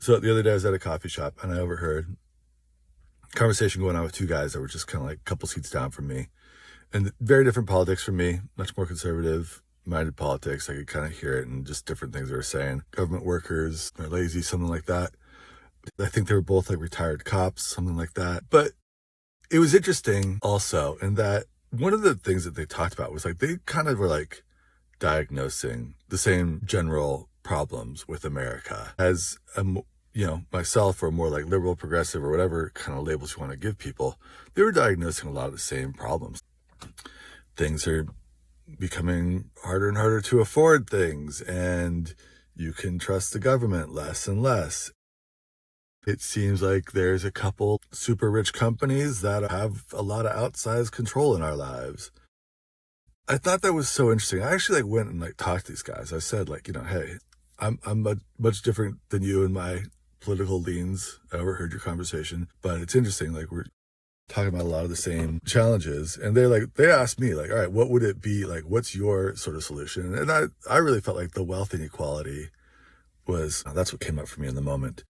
So the other day I was at a coffee shop and I overheard a conversation going on with two guys that were just kind of like a couple seats down from me. And very different politics from me, much more conservative minded politics. I could kind of hear it and just different things they were saying. Government workers are lazy, something like that. I think they were both like retired cops, something like that. But it was interesting also in that one of the things that they talked about was like they kind of were like diagnosing the same general problems with America as myself, or more like liberal, progressive, or whatever kind of labels you want to give people. They were diagnosing a lot of the same problems. Things are becoming harder and harder to afford things, and you can trust the government less and less. It seems like there's a couple super rich companies that have a lot of outsized control in our lives. I thought that was so interesting. I actually went and talked to these guys. I said hey, I'm much different than you in my political leans. I overheard your conversation, but it's interesting. We're talking about a lot of the same challenges, and they asked me all right, what would it be like? What's your sort of solution? And I really felt like the wealth inequality that's what came up for me in the moment.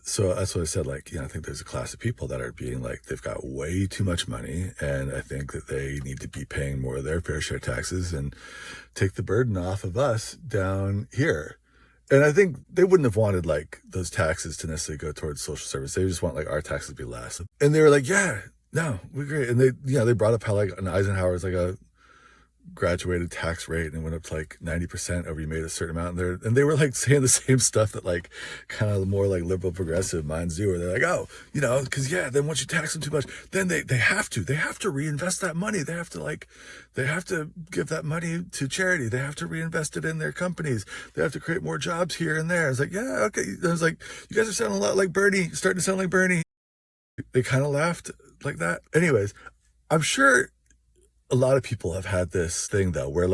So that's what I said, I think there's a class of people that are being they've got way too much money, and I think that they need to be paying more of their fair share taxes and take the burden off of us down here. And I think they wouldn't have wanted those taxes to necessarily go towards social service. They just want our taxes to be less. And they were yeah, no, we agree. And they brought up how an Eisenhower is a graduated tax rate and went up to 90% over you made a certain amount there. And they were saying the same stuff that kind of the more liberal progressive minds do, where they're oh, because then once you tax them too much, then they have to reinvest that money. They have to give that money to charity. They have to reinvest it in their companies. They have to create more jobs here and there. It's yeah, okay. I was you guys are sounding a lot like Bernie, starting to sound like Bernie. They kind of laughed like that. Anyways, I'm sure a lot of people have had this thing though, where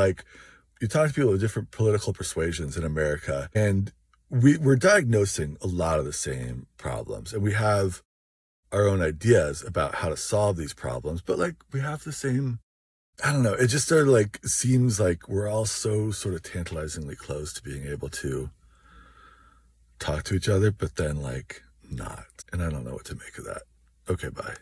you talk to people with different political persuasions in America, and we're diagnosing a lot of the same problems, and we have our own ideas about how to solve these problems, but we have the same, I don't know, it just sort of seems like we're all so sort of tantalizingly close to being able to talk to each other, but then not. And I don't know what to make of that. Okay, bye.